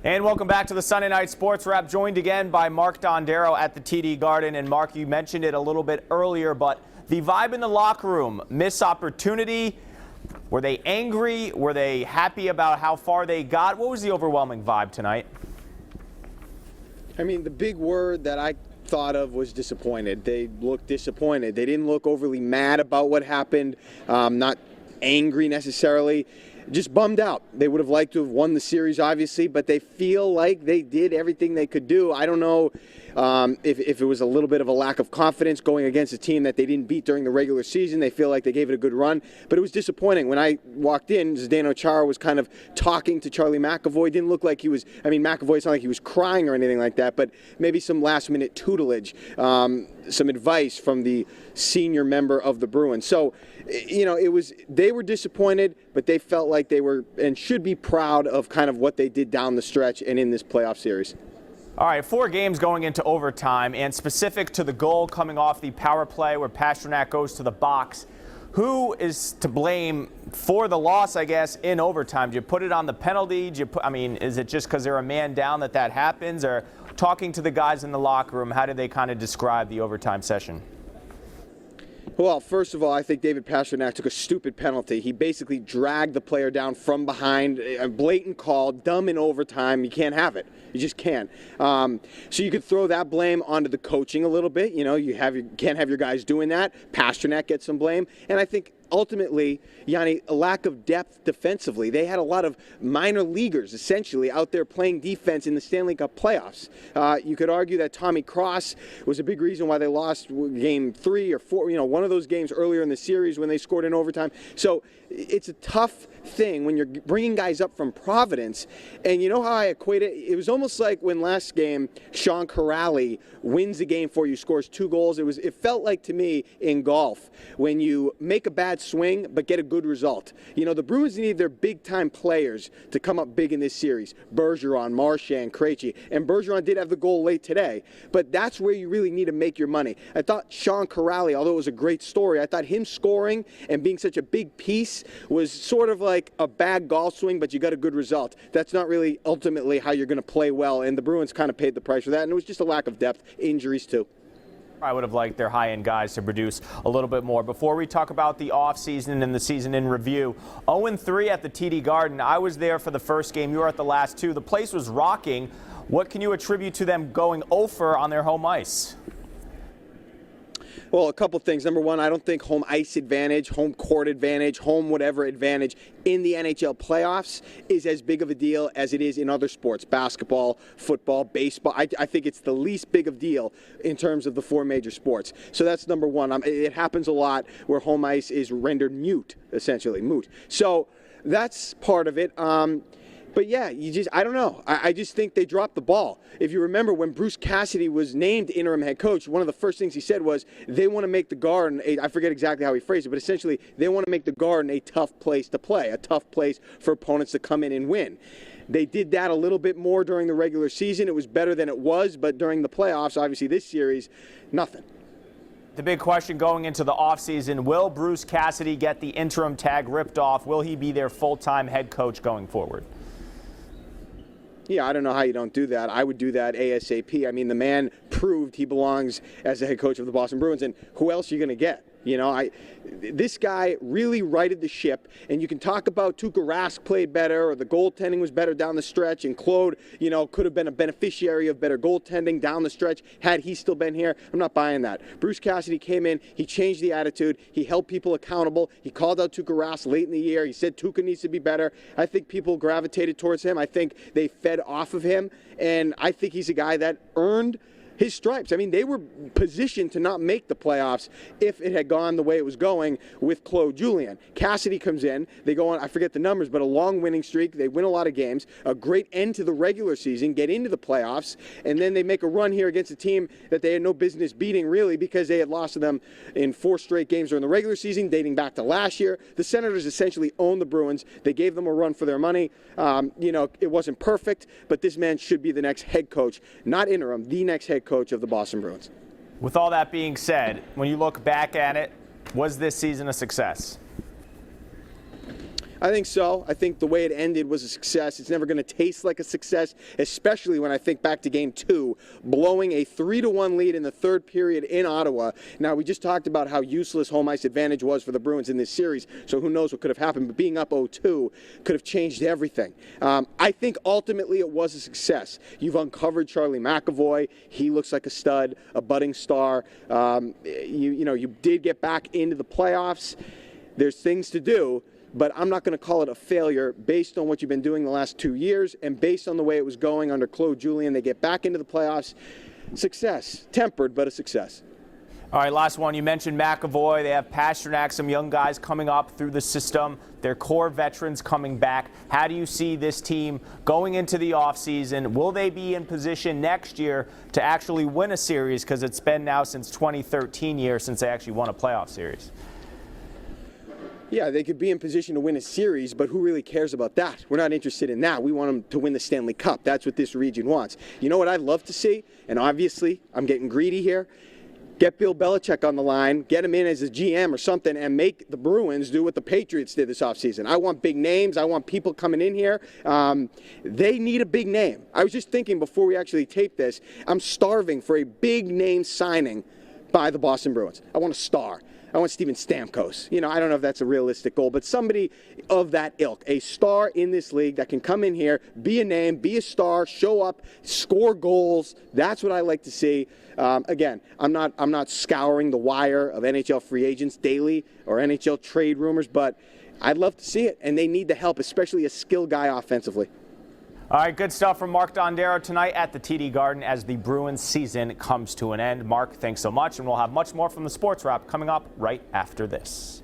And welcome back to the Sunday Night Sports Wrap, joined again by Mark Dondero at the TD Garden. And Mark, you mentioned it a little bit earlier, but the vibe in the locker room, missed opportunity. Were they angry? Were they happy about how far they got? What was the overwhelming vibe tonight? I mean, the big word that I thought of was disappointed. They looked disappointed. They didn't look overly mad about what happened, not angry necessarily. Just bummed out. They would have liked to have won the series, obviously, but they feel like they did everything they could do. I don't know if it was a little bit of a lack of confidence going against a team that they didn't beat during the regular season. They feel like they gave it a good run, but it was disappointing. When I walked in, Zdeno Chara was kind of talking to Charlie McAvoy. Didn't look like he was, McAvoy, it's not like he was crying or anything like that, but maybe some last-minute tutelage, some advice from the senior member of the Bruins. So, they were disappointed, but they felt like they were and should be proud of kind of what they did down the stretch and in this playoff series. All right, 4 games going into overtime, and specific to the goal coming off the power play where Pastrnak goes to the box, who is to blame for the loss, I guess, in overtime? Do you put it on the penalty? Is it just because they're a man down that happens? Or talking to the guys in the locker room, how did they kind of describe the overtime session? Well, first of all, I think David Pastrnak took a stupid penalty. He basically dragged the player down from behind, a blatant call, dumb in overtime. You can't have it. You just can't. So you could throw that blame onto the coaching a little bit. You can't have your guys doing that. Pastrnak gets some blame. And I think ultimately, Yianni, a lack of depth defensively. They had a lot of minor leaguers, essentially, out there playing defense in the Stanley Cup playoffs. You could argue that Tommy Cross was a big reason why they lost game 3 or 4, one of those games earlier in the series when they scored in overtime. So it's a tough thing when you're bringing guys up from Providence. And you know how I equate it? It was almost like when last game Sean Kourakis wins the game for you, scores 2 goals. It felt like to me in golf when you make a bad swing but get a good result. The Bruins need their big-time players to come up big in this series. Bergeron, Marchand, Krejci. And Bergeron did have the goal late today. But that's where you really need to make your money. I thought Sean Kourakis, although it was a great story, I thought him scoring and being such a big piece was sort of like a bad golf swing, but you got a good result. That's not really ultimately how you're going to play well, and the Bruins kind of paid the price for that, and it was just a lack of depth, injuries too. I would have liked their high-end guys to produce a little bit more. Before we talk about the offseason and the season in review, 0-3 at the TD Garden. I was there for the first game. You were at the last 2. The place was rocking. What can you attribute to them going 0-for on their home ice? Well, a couple things. Number one, I don't think home ice advantage, home court advantage, home whatever advantage in the NHL playoffs is as big of a deal as it is in other sports, basketball, football, baseball. I think it's the least big of deal in terms of the 4 major sports. So that's number one. It happens a lot where home ice is rendered moot, essentially, moot. So that's part of it. But yeah, I don't know. I just think they dropped the ball. If you remember when Bruce Cassidy was named interim head coach, one of the first things he said was they want to make the Garden, I forget exactly how he phrased it, but essentially they want to make the Garden a tough place to play, a tough place for opponents to come in and win. They did that a little bit more during the regular season. It was better than it was, but during the playoffs, obviously this series, nothing. The big question going into the offseason, will Bruce Cassidy get the interim tag ripped off? Will he be their full-time head coach going forward? Yeah, I don't know how you don't do that. I would do that ASAP. I mean, the man proved he belongs as the head coach of the Boston Bruins, and who else are you going to get? This guy really righted the ship, and you can talk about Tuukka Rask played better or the goaltending was better down the stretch, and Claude, could have been a beneficiary of better goaltending down the stretch had he still been here. I'm not buying that. Bruce Cassidy came in, he changed the attitude, he held people accountable, he called out Tuukka Rask late in the year, he said Tuukka needs to be better. I think people gravitated towards him. I think they fed off of him, and I think he's a guy that earned his stripes. I mean, they were positioned to not make the playoffs if it had gone the way it was going with Claude Julien. Cassidy comes in. They go on, I forget the numbers, but a long winning streak. They win a lot of games. A great end to the regular season, get into the playoffs, and then they make a run here against a team that they had no business beating, really, because they had lost to them in 4 straight games during the regular season, dating back to last year. The Senators essentially owned the Bruins. They gave them a run for their money. It wasn't perfect, but this man should be the next head coach, not interim, the next head coach of the Boston Bruins. With all that being said, when you look back at it, was this season a success? I think so. I think the way it ended was a success. It's never going to taste like a success, especially when I think back to Game 2, blowing a 3-1 lead in the third period in Ottawa. Now, we just talked about how useless home ice advantage was for the Bruins in this series, so who knows what could have happened. But being up 0-2 could have changed everything. I think ultimately it was a success. You've uncovered Charlie McAvoy. He looks like a stud, a budding star. You did get back into the playoffs. There's things to do, but I'm not going to call it a failure based on what you've been doing the last 2 years and based on the way it was going under Claude Julien. They get back into the playoffs. Success. Tempered, but a success. All right, last one. You mentioned McAvoy. They have Pastrnak, some young guys coming up through the system. Their core veterans coming back. How do you see this team going into the offseason? Will they be in position next year to actually win a series? Because it's been now since 2013 since they actually won a playoff series. Yeah, they could be in position to win a series, but who really cares about that? We're not interested in that. We want them to win the Stanley Cup. That's what this region wants. You know what I'd love to see? And obviously, I'm getting greedy here. Get Bill Belichick on the line, get him in as a GM or something, and make the Bruins do what the Patriots did this offseason. I want big names. I want people coming in here. They need a big name. I was just thinking before we actually taped this, I'm starving for a big name signing by the Boston Bruins. I want a star. I want Steven Stamkos. I don't know if that's a realistic goal, but somebody of that ilk, a star in this league that can come in here, be a name, be a star, show up, score goals. That's what I like to see. Again, I'm not scouring the wire of NHL free agents daily or NHL trade rumors, but I'd love to see it, and they need the help, especially a skill guy offensively. All right, good stuff from Mark Dondero tonight at the TD Garden as the Bruins season comes to an end. Mark, thanks so much, and we'll have much more from the Sports Wrap coming up right after this.